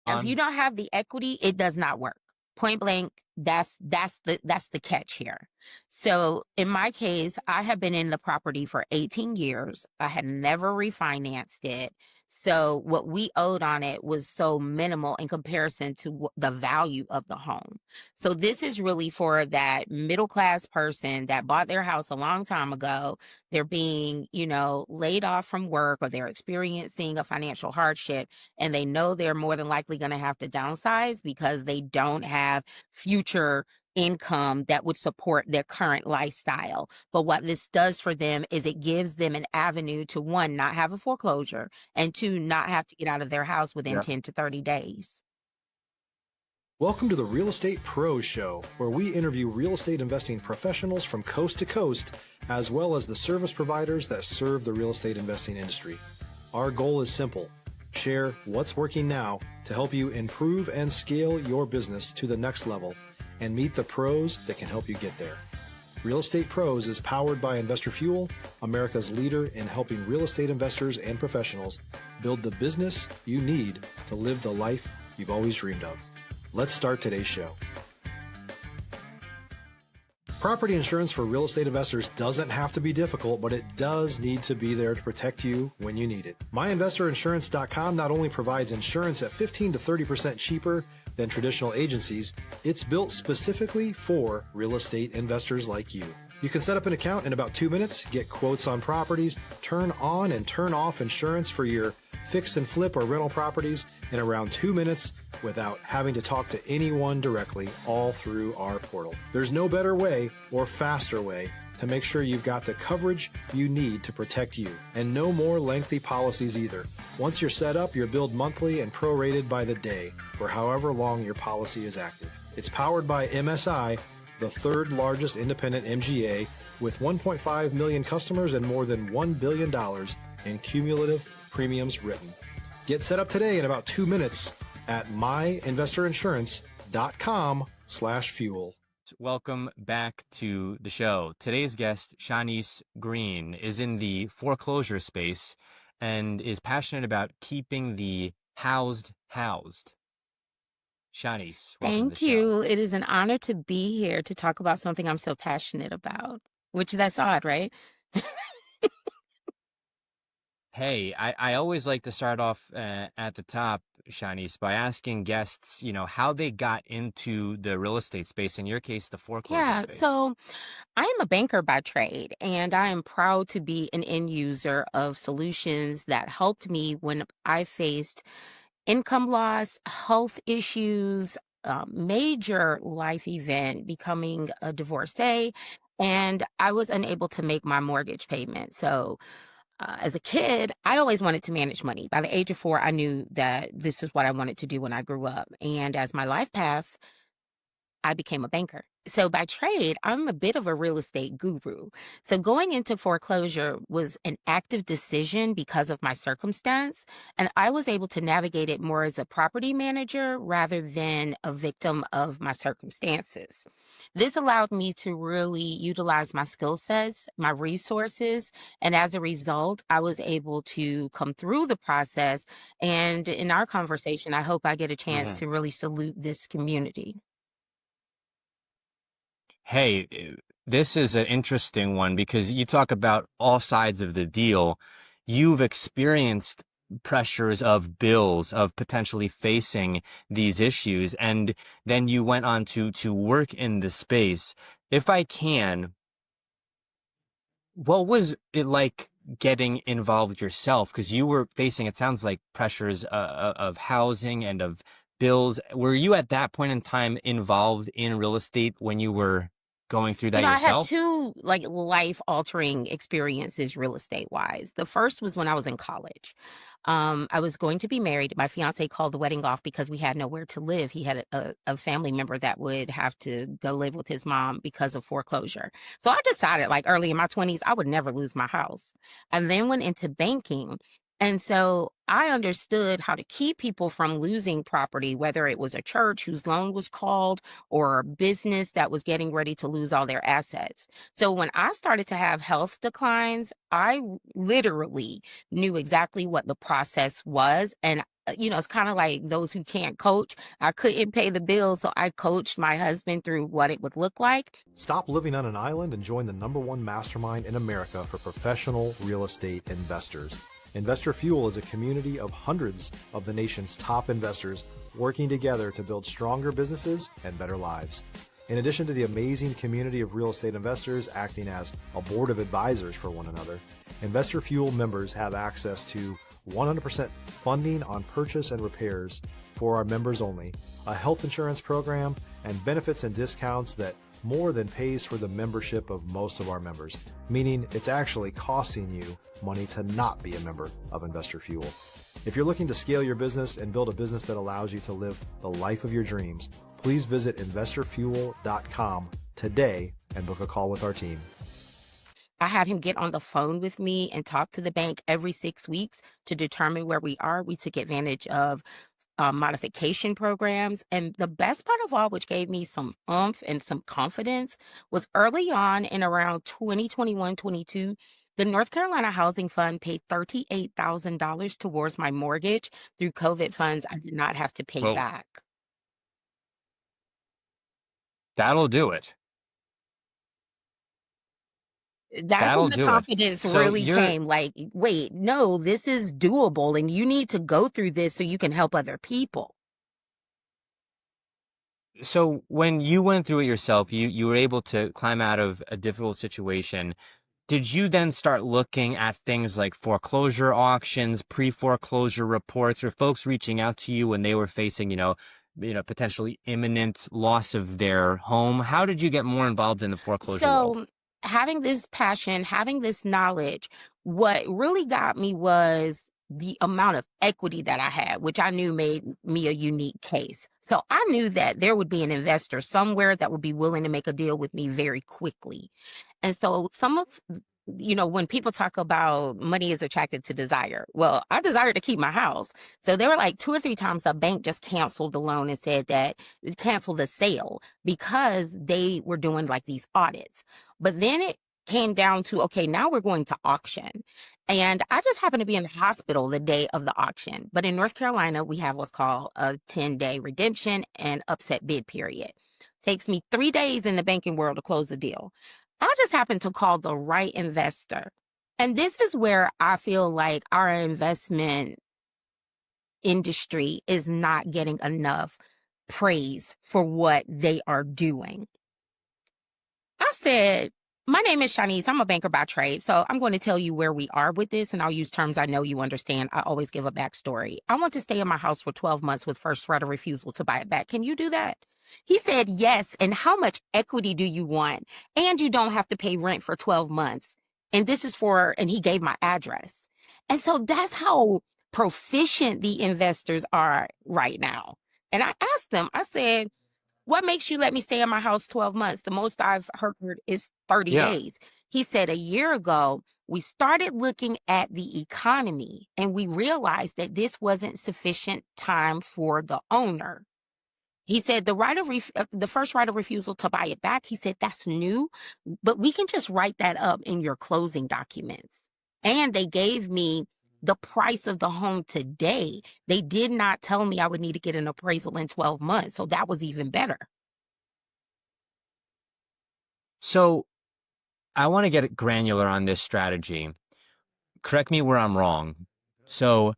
If you don't have the equity, it does not work. Point blank, that's the catch here. So in my case, I have been in the property for 18 years. I had never refinanced it. So what we owed on it was so minimal in comparison to the value of the home. So this is really for that middle class person that bought their house a long time ago. They're being, laid off from work, or they're experiencing a financial hardship, and they know they're more than likely going to have to downsize because they don't have future income that would support their current lifestyle. But what this does for them is it gives them an avenue to, one, not have a foreclosure, and two, not have to get out of their house within 10 to 30 days. Welcome to the Real Estate Pros Show, where we interview real estate investing professionals from coast to coast, as well as the service providers that serve the real estate investing industry. Our goal is simple: share what's working now to help you improve and scale your business to the next level, and meet the pros that can help you get there. Real Estate Pros is powered by Investor Fuel, America's leader in helping real estate investors and professionals build the business you need to live the life you've always dreamed of. Let's start today's show. Property insurance for real estate investors doesn't have to be difficult, but it does need to be there to protect you when you need it. MyInvestorInsurance.com not only provides insurance at 15 to 30% cheaper than traditional agencies, it's built specifically for real estate investors like you. You can set up an account in about 2 minutes, get quotes on properties, turn on and turn off insurance for your fix and flip or rental properties in around 2 minutes without having to talk to anyone directly, all through our portal. There's no better way or faster way to make sure you've got the coverage you need to protect you, and no more lengthy policies either. Once you're set up, you're billed monthly and prorated by the day for however long your policy is active. It's powered by MSI, the third largest independent MGA, with 1.5 million customers and more than $1 billion in cumulative premiums written. Get set up today in about 2 minutes at myinvestorinsurance.com/fuel. Welcome back to the show. Today's guest, Shanice Green, is in the foreclosure space and is passionate about keeping the housed. Shanice, welcome to Thank the you. show. It is an honor to be here to talk about something I'm so passionate about, which that's odd, right? Hey, I always like to start off at the top, Shanice, by asking guests, how they got into the real estate space, in your case, the foreclosure space. So I am a banker by trade, and I am proud to be an end user of solutions that helped me when I faced income loss, health issues, major life event, becoming a divorcee, and I was unable to make my mortgage payment. So as a kid, I always wanted to manage money. By the age of 4, I knew that this is what I wanted to do when I grew up. And as my life path, I became a banker. So by trade, I'm a bit of a real estate guru. So going into foreclosure was an active decision because of my circumstance, and I was able to navigate it more as a property manager rather than a victim of my circumstances. This allowed me to really utilize my skill sets, my resources, and as a result, I was able to come through the process. And in our conversation, I hope I get a chance to really salute this community. Hey, this is an interesting one because you talk about all sides of the deal. You've experienced pressures of bills, of potentially facing these issues, and then you went on to work in the space. If I can, what was it like getting involved yourself? Because you were facing, it sounds like, pressures of housing and of bills. Were you at that point in time involved in real estate when you were going through that I had yourself? 2 life-altering experiences real estate-wise. The first was when I was in college. I was going to be married. My fiance called the wedding off because we had nowhere to live. He had a family member that would have to go live with his mom because of foreclosure. So I decided, early in my 20s, I would never lose my house. And then went into banking. And so I understood how to keep people from losing property, whether it was a church whose loan was called or a business that was getting ready to lose all their assets. So when I started to have health declines, I literally knew exactly what the process was. And it's kind of like those who can't coach. I couldn't pay the bills, so I coached my husband through what it would look like. Stop living on an island and join the #1 mastermind in America for professional real estate investors. Investor Fuel is a community of hundreds of the nation's top investors working together to build stronger businesses and better lives. In addition to the amazing community of real estate investors acting as a board of advisors for one another, Investor Fuel members have access to 100% funding on purchase and repairs for our members only, a health insurance program, and benefits and discounts that more than pays for the membership of most of our members, meaning it's actually costing you money to not be a member of Investor Fuel. If you're looking to scale your business and build a business that allows you to live the life of your dreams, please visit investorfuel.com today and book a call with our team. I had him get on the phone with me and talk to the bank every 6 weeks to determine where we are. We took advantage of modification programs. And the best part of all, which gave me some oomph and some confidence, was early on in around 2021-22, the North Carolina Housing Fund paid $38,000 towards my mortgage through COVID funds I did not have to pay Well, back. that'll do it. That's when That'll the do it. confidence So really you're came. Like, wait, no, this is doable, and you need to go through this so you can help other people. so when you went through it yourself, you were able to climb out of a difficult situation. Did you then start looking at things like foreclosure auctions, pre-foreclosure reports, or folks reaching out to you when they were facing, potentially imminent loss of their home? How did you get more involved in the foreclosure world? So, having this passion, having this knowledge, what really got me was the amount of equity that I had, which I knew made me a unique case. So I knew that there would be an investor somewhere that would be willing to make a deal with me very quickly. And so some of, when people talk about money is attracted to desire, well, I desire to keep my house. So there were like 2 or 3 times the bank just canceled the loan and said that canceled the sale because they were doing like these audits. But then it came down to, okay, now we're going to auction. And I just happened to be in the hospital the day of the auction. But in North Carolina, we have what's called a 10-day redemption and upset bid period. Takes me 3 days in the banking world to close the deal. I just happened to call the right investor. And this is where I feel like our investment industry is not getting enough praise for what they are doing. I said, my name is Shanice. I'm a banker by trade. So I'm going to tell you where we are with this, and I'll use terms I know you understand. I always give a backstory. I want to stay in my house for 12 months with first right of refusal to buy it back. Can you do that? He said, yes. And how much equity do you want? And you don't have to pay rent for 12 months. And this is and he gave my address. And so that's how proficient the investors are right now. And I asked them, I said, what makes you let me stay in my house 12 months? The most I've heard is 30 Yeah. days. He said a year ago, we started looking at the economy and we realized that this wasn't sufficient time for the owner. He said the first right of refusal to buy it back, he said that's new, but we can just write that up in your closing documents. And they gave me the price of the home today. They did not tell me I would need to get an appraisal in 12 months. So that was even better. So I want to get granular on this strategy. Correct me where I'm wrong. So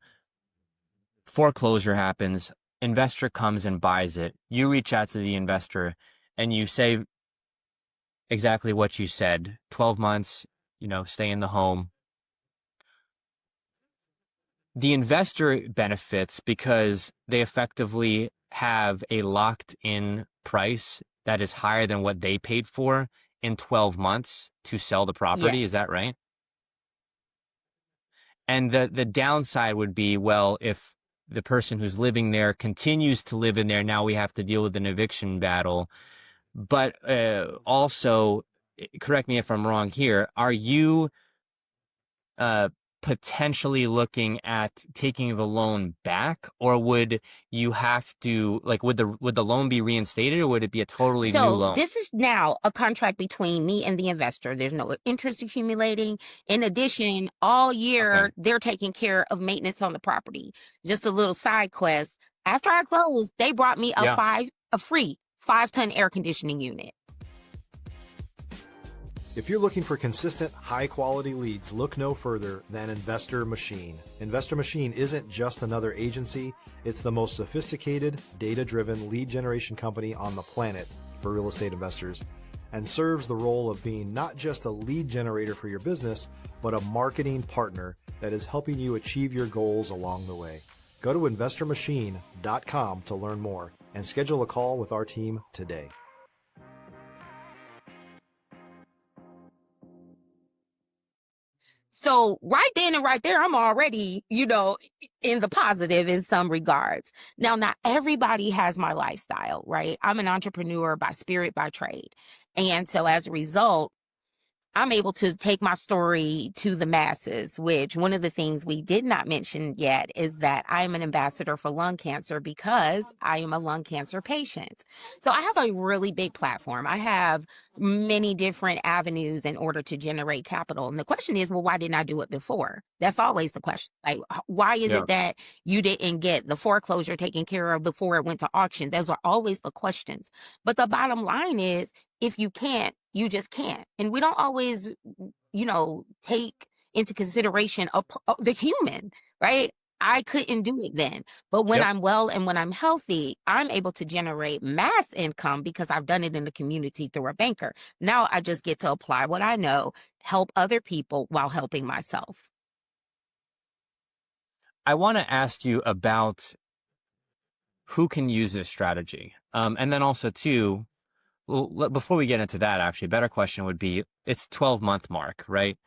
foreclosure happens, investor comes and buys it. You reach out to the investor and you say exactly what you said. 12 months, stay in the home. The investor benefits because they effectively have a locked-in price that is higher than what they paid for in 12 months to sell the property. Yes. Is that right? And the downside would be, well, if the person who's living there continues to live in there, now we have to deal with an eviction battle. But also, correct me if I'm wrong here, are you potentially looking at taking the loan back, or would you have to, like, would the loan be reinstated, or would it be a totally new So loan? this is now a contract between me and the investor. There's no interest accumulating. In addition, all Okay. year they're taking care of maintenance on the property. Just a little side quest. After I closed, they brought me Yeah. a free 5-ton air conditioning unit. If you're looking for consistent, high-quality leads, look no further than Investor Machine. Investor Machine isn't just another agency, it's the most sophisticated, data-driven lead generation company on the planet for real estate investors, and serves the role of being not just a lead generator for your business, but a marketing partner that is helping you achieve your goals along the way. Go to investormachine.com to learn more and schedule a call with our team today. So right then and right there, I'm already, in the positive in some regards. Now, not everybody has my lifestyle, right? I'm an entrepreneur by spirit, by trade. And so as a result, I'm able to take my story to the masses, which one of the things we did not mention yet is that I am an ambassador for lung cancer because I am a lung cancer patient. So I have a really big platform. I have many different avenues in order to generate capital. And the question is, well, why didn't I do it before? That's always the question. Like, why is Yeah. it that you didn't get the foreclosure taken care of before it went to auction? Those are always the questions. But the bottom line is, if you can't, you just can't. And we don't always, take into consideration the human, right? I couldn't do it then. But when Yep. I'm well and when I'm healthy, I'm able to generate mass income because I've done it in the community through a banker. Now I just get to apply what I know, help other people while helping myself. I want to ask you about who can use this strategy. And then also too, well, before we get into that, actually, a better question would be, it's 12-month mark, right?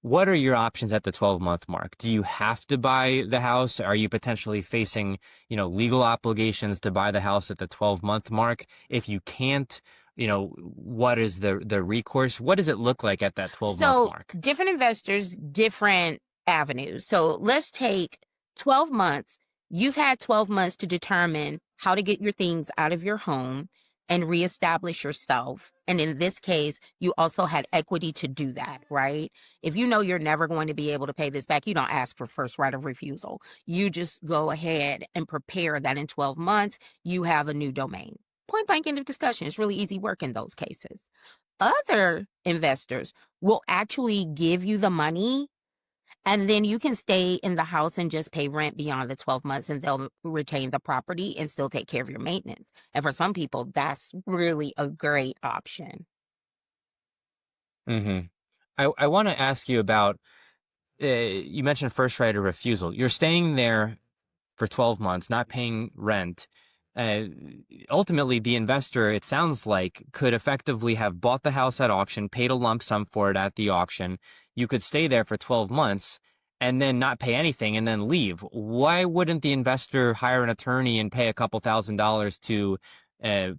What are your options at the 12-month mark? Do you have to buy the house? Are you potentially facing, legal obligations to buy the house at the 12-month mark? If you can't, what is the recourse? What does it look like at that 12-month So mark? different investors, different avenues. So let's take 12 months. You've had 12 months to determine how to get your things out of your home and reestablish yourself. And in this case, you also had equity to do that, right? If you know you're never going to be able to pay this back, you don't ask for first right of refusal. You just go ahead and prepare that in 12 months, you have a new domain. Point blank, end of discussion. It's really easy work in those cases. Other investors will actually give you the money and then you can stay in the house and just pay rent beyond the 12 months and they'll retain the property and still take care of your maintenance. And for some people, that's really a great option. Mm-hmm. I want to ask you about, you mentioned first right of refusal. You're staying there for 12 months, not paying rent. Uh, Ultimately, the investor, it sounds like, could effectively have bought the house at auction, paid a lump sum for it at the auction. You could stay there for 12 months and then not pay anything and then leave. Why wouldn't the investor hire an attorney and pay a couple $1,000s to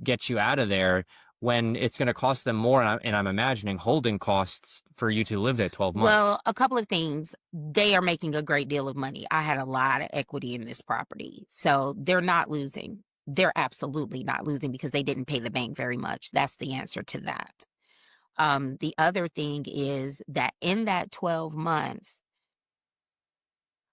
get you out of there when it's going to cost them more? And I'm imagining holding costs for you to live there 12 months. Well, a couple of things. They are making a great deal of money. I had a lot of equity in this property. So they're not losing. They're absolutely not losing because they didn't pay the bank very much. That's the answer to that. The other thing is that in that 12 months,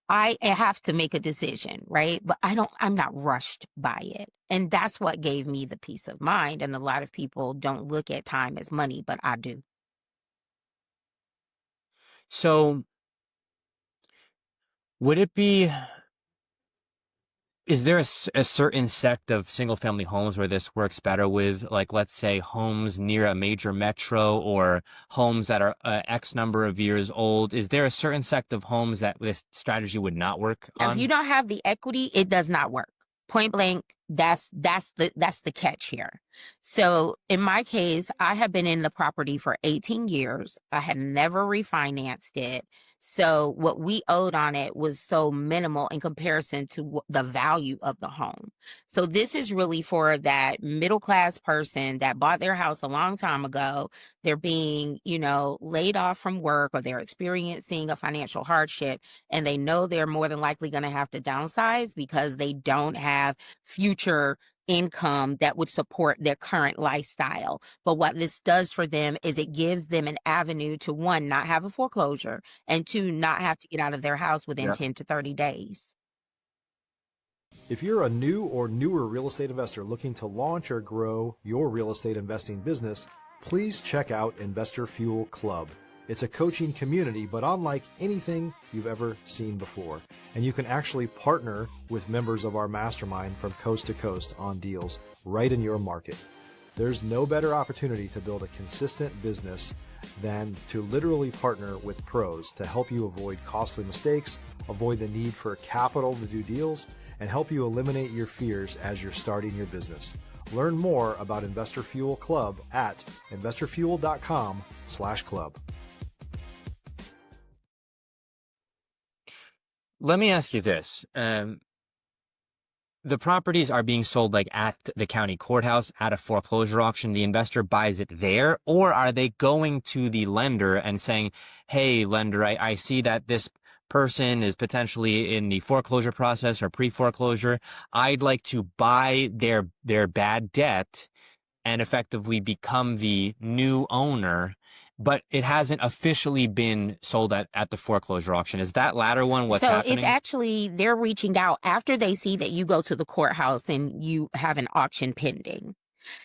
I have to make a decision, right? But I'm not rushed by it. And that's what gave me the peace of mind. And a lot of people don't look at time as money, but I do. So would it be, is there a certain sect of single family homes where this works better with, like, let's say homes near a major metro or homes that are X number of years old? Is there a certain sect of homes that this strategy would not work If you on? don't have the equity, it does not work. Point blank, that's the catch here. So in my case, I have been in the property for 18 years. I had never refinanced it. So what we owed on it was so minimal in comparison to the value of the home. So this is really for that middle class person that bought their house a long time ago. They're being, laid off from work, or they're experiencing a financial hardship, and they know they're more than likely going to have to downsize because they don't have future income that would support their current lifestyle. But what this does for them is it gives them an avenue to, one, not have a foreclosure, and two, not have to get out of their house within Yeah. 10 to 30 days. If you're a new or newer real estate investor looking to launch or grow your real estate investing business, please check out Investor Fuel Club. It's a coaching community, but unlike anything you've ever seen before. And you can actually partner with members of our mastermind from coast to coast on deals right in your market. There's no better opportunity to build a consistent business than to literally partner with pros to help you avoid costly mistakes, avoid the need for capital to do deals, and help you eliminate your fears as you're starting your business. Learn more about Investor Fuel Club at investorfuel.com/club. Let me ask you this. The properties are being sold like at the county courthouse at a foreclosure auction. The investor buys it there, or are they going to the lender and saying, hey, lender, I see that this person is potentially in the foreclosure process or pre-foreclosure. I'd like to buy their bad debt and effectively become the new owner, but it hasn't officially been sold at the foreclosure auction. Is that latter one what's happening? It's actually, they're reaching out after they see that you go to the courthouse and you have an auction pending.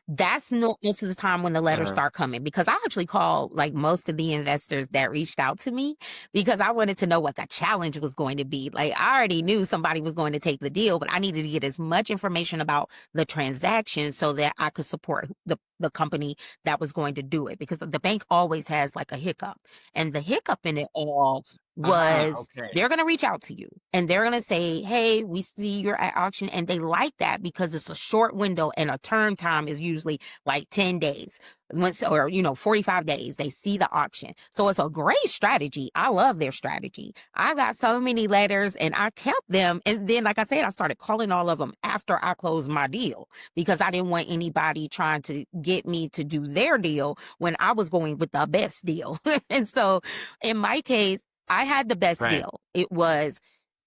That's most of the time when the letters start coming, because I actually called like most of the investors that reached out to me because I wanted to know what the challenge was going to be. Like, I already knew somebody was going to take the deal, but I needed to get as much information about the transaction so that I could support the company that was going to do it, because the bank always has like a hiccup, and the hiccup in it all was they're going to reach out to you and they're going to say, hey, we see you're at auction. And they like that because it's a short window and a turn time is usually like 10 days. Once, or 45 days, they see the auction. So it's a great strategy. I love their strategy. I got so many letters and I kept them. And then, like I said, I started calling all of them after I closed my deal, because I didn't want anybody trying to get me to do their deal when I was going with the best deal. And so in my case, I had the best deal. It was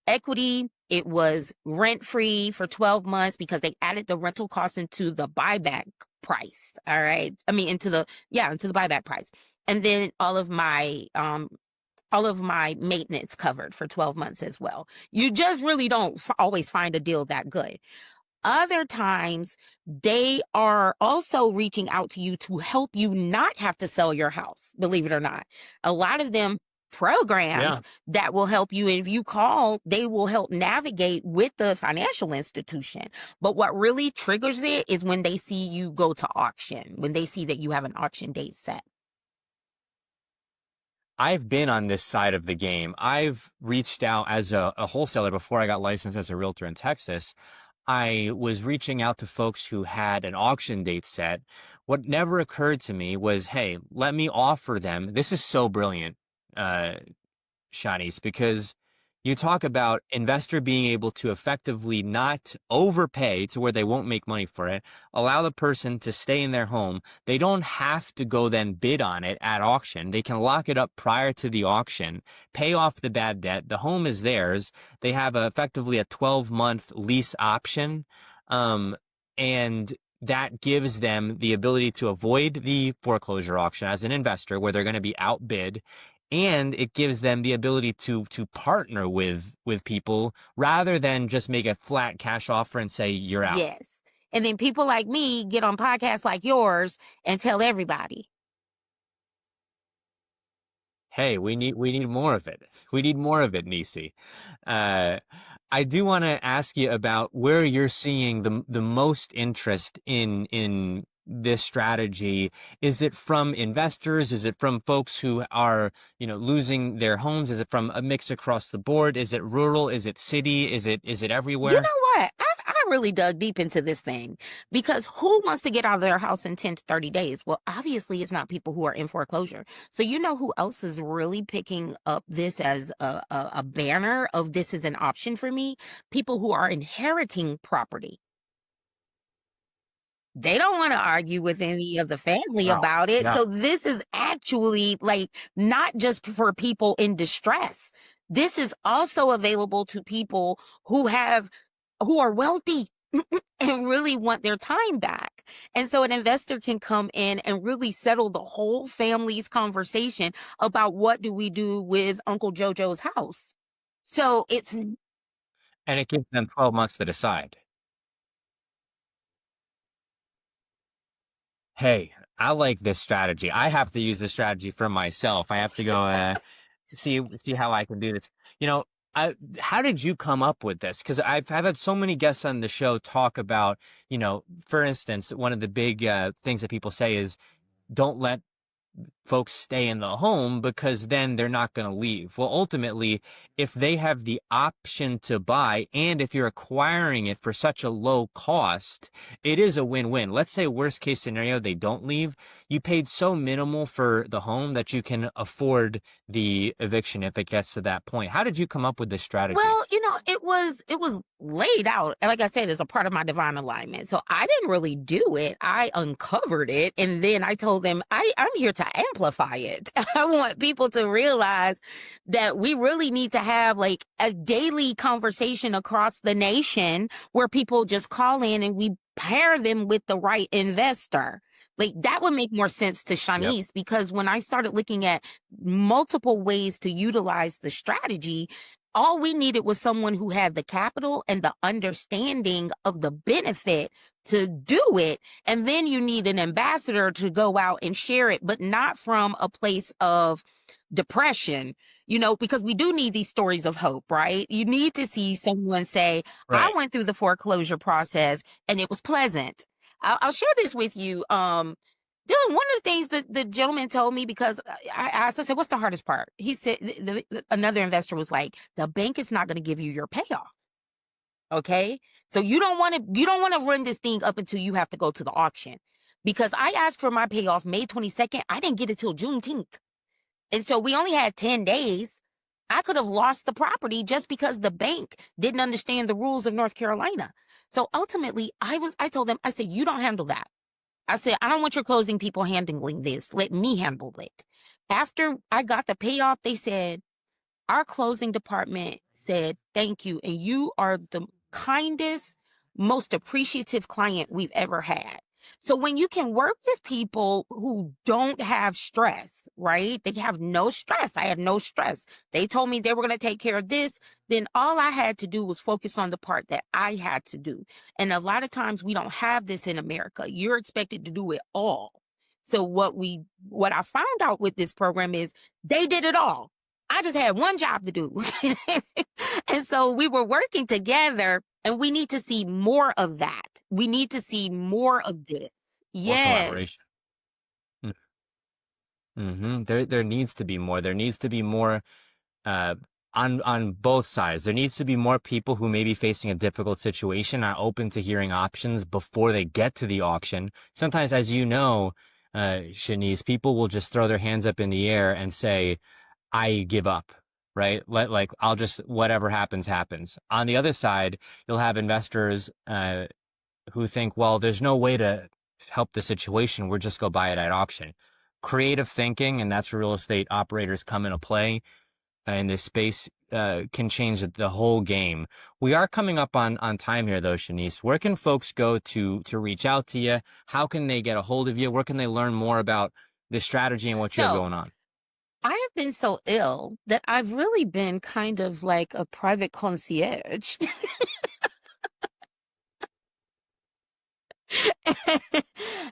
equity. It was rent-free for 12 months because they added the rental cost into the buyback price. All right. I mean, into the buyback price. And then all of my maintenance covered for 12 months as well. You just really don't always find a deal that good. Other times, they are also reaching out to you to help you not have to sell your house, believe it or not. A lot of them programs that will help you. If you call, they will help navigate with the financial institution. But what really triggers it is when they see you go to auction, when they see that you have an auction date set. I've been on this side of the game. I've reached out as a wholesaler before I got licensed as a realtor in Texas. I was reaching out to folks who had an auction date set. What never occurred to me was, hey, let me offer them. This is so brilliant, Shanice, because you talk about investor being able to effectively not overpay to where they won't make money for it, allow the person to stay in their home. They don't have to go then bid on it at auction. They can lock it up prior to the auction, pay off the bad debt. The home is theirs. They have effectively a 12-month lease option. And that gives them the ability to avoid the foreclosure auction as an investor where they're going to be outbid. And it gives them the ability to partner with people rather than just make a flat cash offer and say you're out. Yes. And then people like me get on podcasts like yours and tell everybody. Hey, we need more of it. We need more of it, Nisi. I do want to ask you about where you're seeing the most interest in this strategy. Is it from investors? Is it from folks who are, losing their homes? Is it from a mix across the board? Is it rural? Is it city? Is it everywhere? You know what? I really dug deep into this thing because who wants to get out of their house in 10 to 30 days? Well, obviously, it's not people who are in foreclosure. So, you know who else is really picking up this as a banner of this is an option for me? People who are inheriting property. They don't want to argue with any of the family Wow. about it. Yeah. So this is actually like not just for people in distress. This is also available to people who are wealthy and really want their time back. And so an investor can come in and really settle the whole family's conversation about what do we do with Uncle Jojo's house. So it's And it gives them 12 months to decide. Hey, I like this strategy. I have to use this strategy for myself. I have to go see how I can do this. You know, how did you come up with this? Because I've had so many guests on the show talk about, for instance, one of the big things that people say is don't let folks stay in the home because then they're not going to leave. Well, ultimately, if they have the option to buy and if you're acquiring it for such a low cost, it is a win-win. Let's say worst case scenario, they don't leave. You paid so minimal for the home that you can afford the eviction if it gets to that point. How did you come up with this strategy? Well, it was laid out, and like I said, as a part of my divine alignment. So I didn't really do it. I uncovered it, and then I told them I'm here to amplify it. I want people to realize that we really need to have like a daily conversation across the nation where people just call in and we pair them with the right investor. Like that would make more sense to Yep. Shanice because when I started looking at multiple ways to utilize the strategy, all we needed was someone who had the capital and the understanding of the benefit to do it. And then you need an ambassador to go out and share it, but not from a place of depression, because we do need these stories of hope, right? You need to see someone say, I Right. went through the foreclosure process and it was pleasant. I'll share this with you. Dylan, one of the things that the gentleman told me, because I asked, I said, what's the hardest part? He said, another investor was like, the bank is not going to give you your payoff. Okay. So you don't want to run this thing up until you have to go to the auction, because I asked for my payoff May 22nd. I didn't get it till Juneteenth. And so we only had 10 days. I could have lost the property just because the bank didn't understand the rules of North Carolina. So ultimately I told them, I said, you don't handle that. I said, I don't want your closing people handling this. Let me handle it. After I got the payoff, they said, our closing department said, thank you. And you are the kindest, most appreciative client we've ever had. So when you can work with people who don't have stress, right? They have no stress. I had no stress. They told me they were going to take care of this. Then all I had to do was focus on the part that I had to do. And a lot of times we don't have this in America. You're expected to do it all. So what I found out with this program is they did it all. I just had one job to do. And so we were working together, and we need to see more of that. We need to see more of this. More Yes. collaboration. Mm-hmm. There needs to be more. There needs to be more on both sides. There needs to be more people who may be facing a difficult situation are open to hearing options before they get to the auction. Sometimes, as you know, Shanice, people will just throw their hands up in the air and say, I give up, right? I'll just, whatever happens, happens. On the other side, you'll have investors who think, well, there's no way to help the situation. We'll just go buy it at auction. Creative thinking, and that's where real estate operators come into play in this space, can change the whole game. We are coming up on time here, though, Shanice. Where can folks go to reach out to you? How can they get a hold of you? Where can they learn more about this strategy and what you have going on? I have been so ill that I've really been kind of like a private concierge.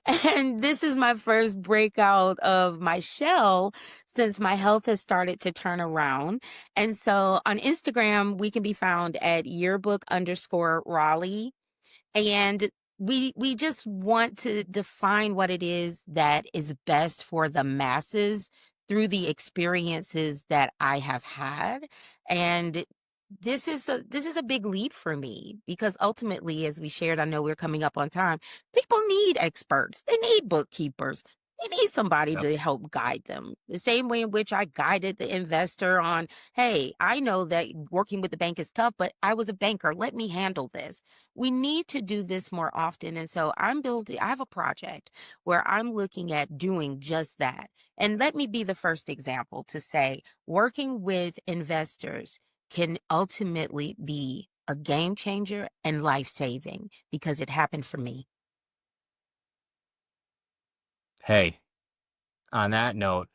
And this is my first breakout of my shell since my health has started to turn around. And so on Instagram, we can be found at yearbook_Raleigh. And we just want to define what it is that is best for the masses through the experiences that I have had. And this is a big leap for me because ultimately, as we shared, I know we're coming up on time. People need experts. They need bookkeepers. They need somebody Yep. to help guide them. The same way in which I guided the investor on, hey, I know that working with the bank is tough, but I was a banker. Let me handle this. We need to do this more often. And so I have a project where I'm looking at doing just that. And let me be the first example to say working with investors can ultimately be a game changer and life saving because it happened for me. Hey, on that note,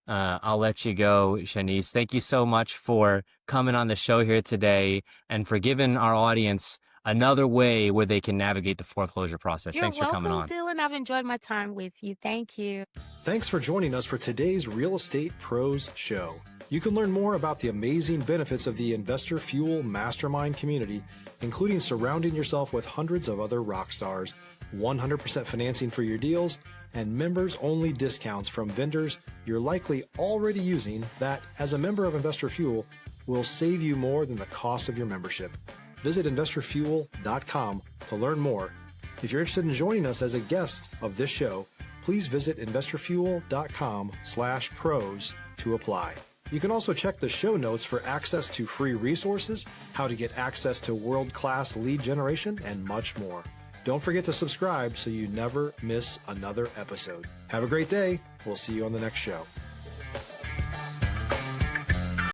I'll let you go, Shanice. Thank you so much for coming on the show here today and for giving our audience another way where they can navigate the foreclosure process. You're Thanks for coming welcome, on. Dylan. I've enjoyed my time with you. Thank you. Thanks for joining us for today's Real Estate Pros Show. You can learn more about the amazing benefits of the Investor Fuel Mastermind community, including surrounding yourself with hundreds of other rock stars, 100% financing for your deals, and members-only discounts from vendors you're likely already using that, as a member of Investor Fuel, will save you more than the cost of your membership. Visit investorfuel.com to learn more. If you're interested in joining us as a guest of this show, please visit investorfuel.com/pros to apply. You can also check the show notes for access to free resources, how to get access to world-class lead generation, and much more. Don't forget to subscribe so you never miss another episode. Have a great day. We'll see you on the next show.